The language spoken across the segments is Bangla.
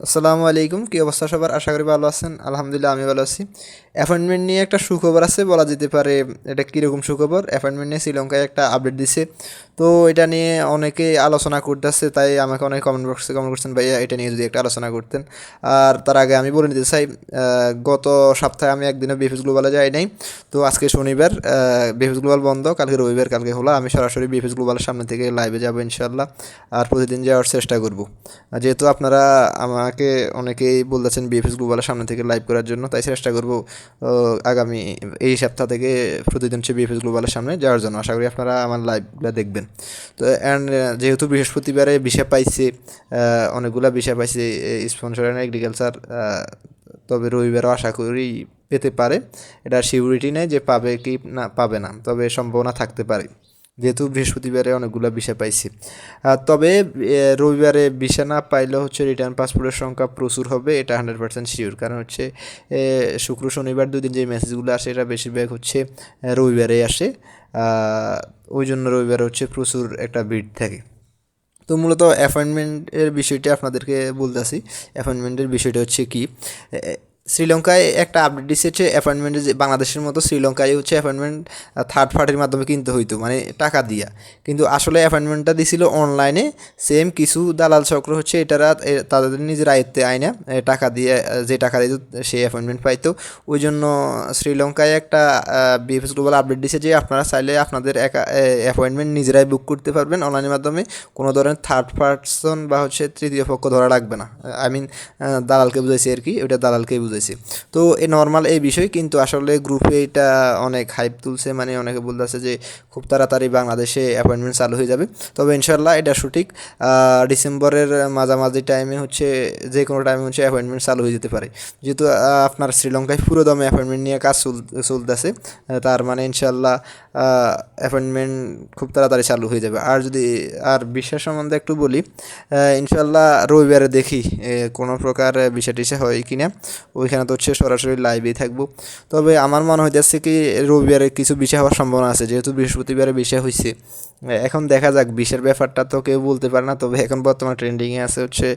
আসসালামু আলাইকুম, কি অবস্থা সবার? আশা করি ভালো আছেন। আলহামদুলিল্লাহ আমি ভালো আছি। অ্যাপয়েন্টমেন্ট নিয়ে একটা সুখবর আছে বলা যেতে পারে। এটা কীরকম সুখবর? অ্যাপয়েন্টমেন্ট নিয়ে শ্রীলঙ্কায় একটা আপডেট দিছে। তো এটা নিয়ে অনেকে আলোচনা করতেছে, তাই আমাকে অনেক কমেন্ট বক্সে কমেন্ট করছেন, ভাইয়া এটা নিয়ে যদি একটা আলোচনা করতেন। আর তার আগে আমি বলে নিতে চাই, গত সপ্তাহে আমি একদিনও বিএফএস গ্লোবালে যাই নাই। তো আজকে শনিবার, বিএফএস গ্লোবাল বন্ধ, কালকে রবিবার, কালকে হলো। আমি সরাসরি বিএফএস গ্লোবালের সামনে থেকে লাইভে যাবো ইনশাল্লাহ। আর প্রতিদিন যাওয়ার চেষ্টা করব। যেহেতু আপনারা আমাকে অনেকেই বলতেছেন বিএফএস গ্লোবালের সামনে থেকে লাইভ করার জন্য, তাই চেষ্টা করব আগামী এই সপ্তাহ থেকে প্রতিদিন হচ্ছে বিএফএস গ্লোবালের সামনে যাওয়ার জন্য। আশা করি আপনারা আমার লাইভগুলো দেখবেন। তো অ্যান্ড যেহেতু বৃহস্পতিবারে ভিসা পাইছে, অনেকগুলো ভিসা পাইছে স্পন্সর অ্যান্ড এগ্রিকালচার, তবে রবিবারও আশা করি পেতে পারে। এটা সিউরিটি নেই যে পাবে কি না পাবে না, তবে সম্ভাবনা থাকতে পারে, যেহেতু বৃহস্পতিবারে অনেকগুলো ভিসা পাইছি। তবে রবিবারে ভিসা না পাইলেও হচ্ছে রিটার্ন পাসপোর্টের সংখ্যা প্রচুর হবে, এটা 100% শিওর। কারণ হচ্ছে শুক্র শনিবার দুদিন যে মেসেজগুলো আসে এটা বেশিরভাগ হচ্ছে রবিবারে আসে। ওই জন্য রবিবারে হচ্ছে প্রচুর একটা ভিড় থাকে। তো মূলত অ্যাপয়েন্টমেন্টের বিষয়টা আপনাদেরকে বলতেছি। অ্যাপয়েন্টমেন্টের বিষয়টা হচ্ছে কি, শ্রীলঙ্কায় একটা আপডেট দিচ্ছে অ্যাপয়েন্টমেন্টে, যে বাংলাদেশের মতো শ্রীলঙ্কায় হচ্ছে অ্যাপয়েন্টমেন্ট থার্ড পার্টির মাধ্যমে কিনতে হইতো, মানে টাকা দিয়া। কিন্তু আসলে অ্যাপয়েন্টমেন্টটা দিছিল অনলাইনে। সেম কিছু দালাল চক্র হচ্ছে এটারা তাদের নিজের আয়ত্তে আইনা টাকা দিয়ে, যে টাকা দিত সেই অ্যাপয়েন্টমেন্ট পাইতো। ওই জন্য শ্রীলঙ্কায় একটা বিএফএস গ্লোবাল আপডেট দিছে যে আপনারা চাইলে আপনাদের অ্যাপয়েন্টমেন্ট নিজেরাই বুক করতে পারবেন অনলাইনের মাধ্যমে। কোনো ধরনের থার্ড পার্সন বা হচ্ছে তৃতীয় পক্ষ ধরা লাগবে না। আই মিন দালালকে বুঝাইছে আর কি, ওইটা দালালকেই বুঝাইছে। তো এই নর্মাল এই বিষয়, কিন্তু আসলে গ্রুপে এটা অনেক হাইপ তুলছে, মানে অনেকে বলতেছে যে খুব তাড়াতাড়ি বাংলাদেশে অ্যাপয়েন্টমেন্ট চালু হয়ে যাবে। তবে ইনশাল্লাহ এটা সঠিক। ডিসেম্বরের মাঝামাঝি টাইমে হচ্ছে, যে কোনো টাইমে হচ্ছে অ্যাপয়েন্টমেন্ট চালু হয়ে যেতে পারে। যেহেতু আপনার শ্রীলঙ্কায় পুরো দমে অ্যাপয়েন্টমেন্ট নিয়ে কাজ চলতেছে, তার মানে ইনশাল্লাহ অ্যাপয়েন্টমেন্ট খুব তাড়াতাড়ি চালু হয়ে যাবে। আর যদি আর বিষয় সম্বন্ধে একটু বলি, ইনশাল্লাহ রবিবারে দেখি কোনো প্রকার বিষয় টিষা হয় কি না। ওইখানে তো হচ্ছে সরাসরি লাইভেই থাকবো। তবে আমার মনে হইতেছে কি রবিবারে কিছু বিষয় হওয়ার সম্ভাবনা আছে, যেহেতু বৃহস্পতিবারে বিষয় হয়েছে। এখন দেখা যাক, বিষের ব্যাপারটা তো কেউ বলতে পারে না। তবে এখন বর্তমানে ট্রেন্ডিংয়ে আছে হচ্ছে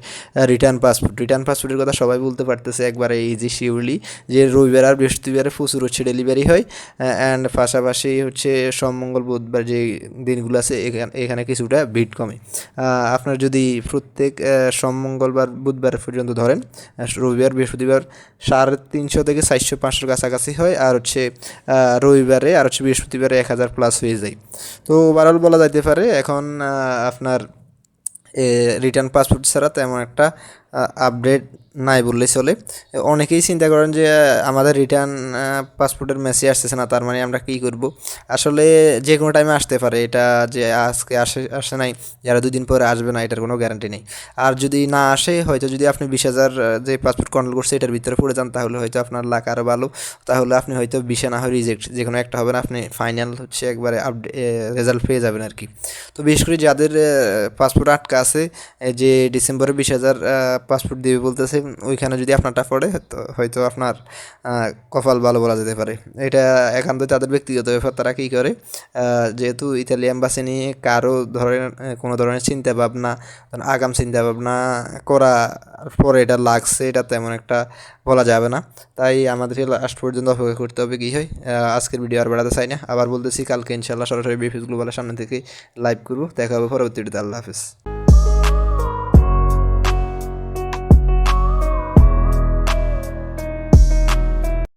রিটার্ন পাসপোর্ট। রিটার্ন পাসপোর্টের কথা সবাই বলতে পারতেছে একবারে ইজি শিওরলি, যে রবিবার আর বৃহস্পতিবারে প্রচুর হচ্ছে ডেলিভারি হয়। অ্যান্ড পাশাপাশি হচ্ছে সোম মঙ্গল বুধবার যে দিনগুলো আছে এখানে কিছুটা ভিড় কমে। আপনার যদি প্রত্যেক সোম মঙ্গলবার বুধবার পর্যন্ত ধরেন, রবিবার বৃহস্পতিবার 350 থেকে 400-500 কাছাকাছি হয়। আর হচ্ছে রবিবারে আর হচ্ছে বৃহস্পতিবারে 1000+ হয়ে যায়। তো ওভারঅল বলা যাইতে পারে এখন আপনার রিটার্ন পাসপোর্ট ছাড়া তেমন একটা আপডেট নাই বললেই চলে। অনেকেই চিন্তা করেন যে আমাদের রিটার্ন পাসপোর্টের মেসেজ আসতেছে না, তার মানে আমরা কী করব। আসলে যে কোনো টাইমে আসতে পারে, এটা যে আজকে আসে নাই, যারা 2 দিন পরে আসবে না এটার কোনো গ্যারান্টি নেই। আর যদি না আসে, হয়তো যদি আপনি 20,000 যে পাসপোর্ট কন্ট্রোল করছে এটার ভিতরে পড়ে যান, তাহলে হয়তো আপনার লাক আরও ভালো। তাহলে আপনি হয়তো 20 না হয় রিজেক্ট, যে কোনো একটা হবে না, আপনি ফাইনাল হচ্ছে একবারে রেজাল্ট পেয়ে যাবেন আর কি। তো বিশেষ করে যাদের পাসপোর্ট আটকা আছে, যে ডিসেম্বরে 20,000 পাসপোর্ট দিবে বলতেছে, ওইখানে যদি আপনারটা পড়ে তো হয়তো আপনার কপাল ভালো বলা যেতে পারে। এটা একান্ত তাদের ব্যক্তিগত ব্যাপার, তারা কী করে। যেহেতু ইতালি এম্বাসি নিয়ে কারো কোনো ধরনের চিন্তা ভাবনা, আগাম চিন্তা ভাবনা করা পরে এটা লাগছে, এটা তেমন একটা বলা যাবে না। তাই আমাদেরকে লাস্ট পর্যন্ত অপেক্ষা করতে হবে কী হয়। আজকের ভিডিও আর বাড়াতে চাই না, আবার বলতেছি কালকে ইনশাল্লাহ সরাসরি বিএফএস গ্লোবালের সামনে থেকে লাইভ করবো। দেখা হবে পরবর্তী ভিডিওতে। আল্লাহ হাফেজ।